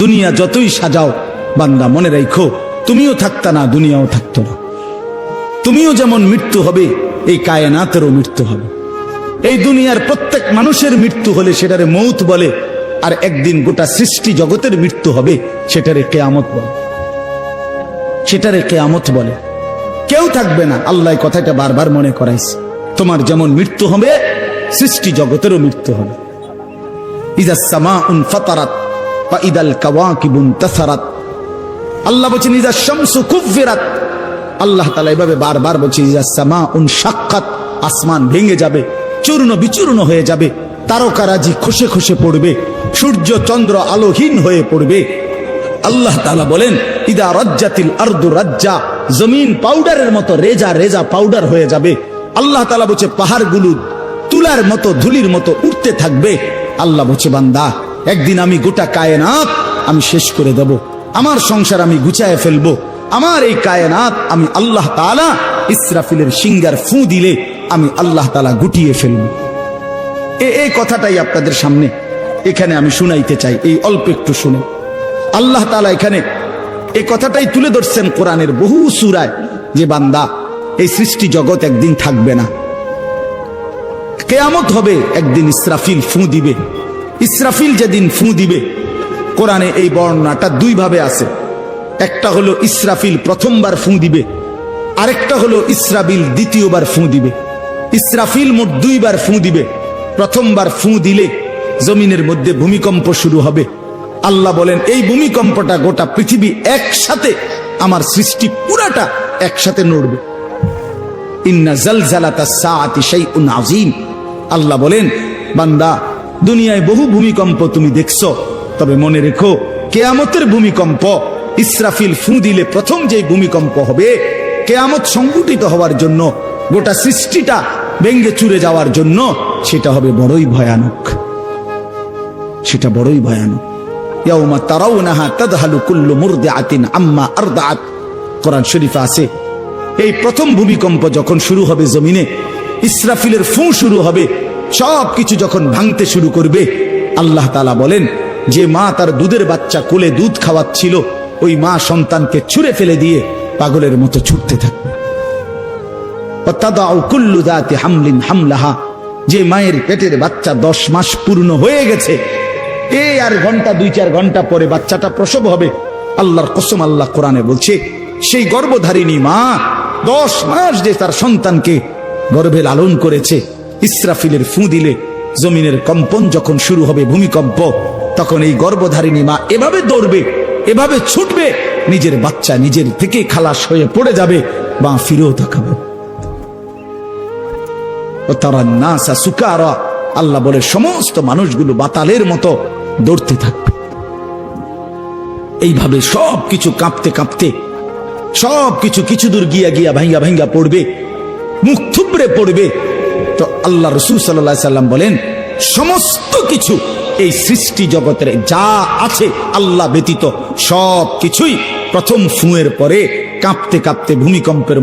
দুনিয়া যতই সাজাও বান্দা মনে রাখো তুমিও থাকতা না, দুনিয়াও থাকতো না। তুমিও যেমন মৃত্যু হবে, এই কায়নাতেরও মৃত্যু হবে। এই দুনিয়ার প্রত্যেক মানুষের মৃত্যু হলে সেটারে মৌত বলে, আর একদিন গোটা সৃষ্টি জগতের মৃত্যু হবে সেটারে কিয়ামত বলে। সেটারে কিয়ামত বলে। কেউ থাকবে না, আল্লাহ কথাটা বারবার মনে করাইছে। তোমার যেমন মৃত্যু হবে সৃষ্টি জগতেরও মৃত্যু হবে। ইযাস সামাউন ফাতারাত ওয়া ইদাল কাওয়াকিবুন তাসারাত। আল্লাহ বলেন ইযাস শামসু কুফিরাত। আল্লাহ তাআলা এভাবে বারবার বলছে ইযাস সামাউন শাক্কাত, আসমান ভেঙে যাবে, চূর্ণ বিচূর্ণ হয়ে যাবে, তারকারাজি খসে খসে পড়বে, সূর্য চন্দ্র আলোহীন হয়ে পড়বে। আল্লাহ তাআলা বলেন ইদা রাজ্জাতিল আরদু রাজ্জা, জমিন পাউডারের মতো রেজা রেজা পাউডার হয়ে যাবে। আল্লাহ তাআলা বলছে পাহাড়গুলো তুলার মতো ধুলির মতো উঠতে থাকবে। আল্লাহ বলছে বান্দা একদিন আমি গোটা কায়নাত আমি শেষ করে দেব, আমার সংসার আমি গুছায় ফেলবো, আমার এই কায়নাত আমি আল্লাহ তাআলা ইসরাফিলের সিঙ্গার ফু দিলে আমি আল্লাহ তাআলা গুটিয়ে ফেলবো। এই কথাটাই আপনাদের সামনে এখানে আমি শুনাইতে চাই, এই অল্প একটু শুনে। আল্লাহ তাআলা এখানে এই কথাটাই তুলে ধরছেন কোরআনের বহু সূরায়, যে বান্দা এই সৃষ্টি জগৎ একদিন থাকবে না, কিয়ামত হবে, একদিন ইসরাফিল ফু দিবে। ইসরাফিল যেদিন ফু দিবে, কোরআনে এই বর্ণনাটা দুই ভাবে আছে। একটা হলো ইসরাফিল প্রথমবার ফু দিবে, আরেকটা হলো ইসরাফিল দ্বিতীয়বার ফু দিবে। ইসরাফিল মোট দুইবার ফু দিবে। প্রথমবার ফু দিলে জমিনের মধ্যে ভূমিকম্প শুরু হবে। আল্লাহ বলেন এই ভূমিকম্পটা গোটা পৃথিবী একসাথে, আমার সৃষ্টি পুরাটা একসাথে নড়বে। ইন্না জালজালাতাস সাআতি শাইউন আযীম। আল্লাহ বলেন বান্দা দুনিয়ায় বহু ভূমিকম্প তুমি দেখছো, তবে মনে রেখো কিয়ামতের ভূমিকম্প, ইসরাফিল ফু দিলে প্রথম যে ভূমিকম্প হবে, কিয়ামত সংঘটিত হওয়ার জন্য, গোটা সৃষ্টিটা ভেঙে চুরে যাওয়ার জন্য, সেটা হবে বড়ই ভয়ানক। সেটা বড়ই ভয়ানক। ইয়াউমা তারাউনাহা তাযহালু কুল্লু মুরদিআতিন আম্মা আরদাআত। কোরআন শরীফে আছে এই প্রথম ভূমিকম্প যখন শুরু হবে জমিনে, ইসরাফিলের ফু শুরু হবে, সব কিছু যখন ভাঙতে শুরু করবে, আল্লাহ তাআলা বলেন যে মা তার দুধের বাচ্চা কোলে দুধ খাওয়াচ্ছিল, ওই মা সন্তানকে ছুঁড়ে ফেলে দিয়ে পাগলের মতো ছুটতে থাকবে। ওয়াতাদাউ কুল্লু যাতি হামলিন হামলাহা, যে মায়ের পেটের বাচ্চা 10 মাস পূর্ণ হয়ে গেছে, এই আর ঘন্টা 2-4 ঘন্টা পরে বাচ্চাটা প্রসব হবে। আল্লাহর কসম, আল্লাহ কোরআনে বলছে সেই গর্ভধারিণী মা 10 মাস যে তার সন্তানকে গর্ভে লালন করেছে, ইসরাফিলের ফু দিলে জমিনের কম্পন যখন শুরু হবে, ভূমিকম্প, তখন এই গর্ভধারিণী মা এভাবে দৌড়বে, এভাবে ছুটবে, নিজের বাচ্চা নিজের থেকে খালাস হয়ে পড়ে যাবে, বা ফিরেও তাকাবে। ও তারা নাসা সুকারা, আল্লাহ বলে সমস্ত মানুষগুলো বাতালের মতো দৌড়তে থাকবে। এইভাবে সব কিছু কাঁপতে কাঁপতে সব কিছু কিছু দূর গিয়া গিয়া ভাঙ্গা ভাঙ্গা পড়বে, মুখ থুবড়ে পড়বে। তো আল্লাহ রাসূল সাল্লাল্লাহু আলাইহি সাল্লাম বলেন সমস্ত কিছু এই সৃষ্টি জগতের যা আছে আল্লাহ ব্যতীত সব কিছুই প্রথম ফুঁয়ের পরে কাঁপতে কাঁপতে ভূমিকম্পের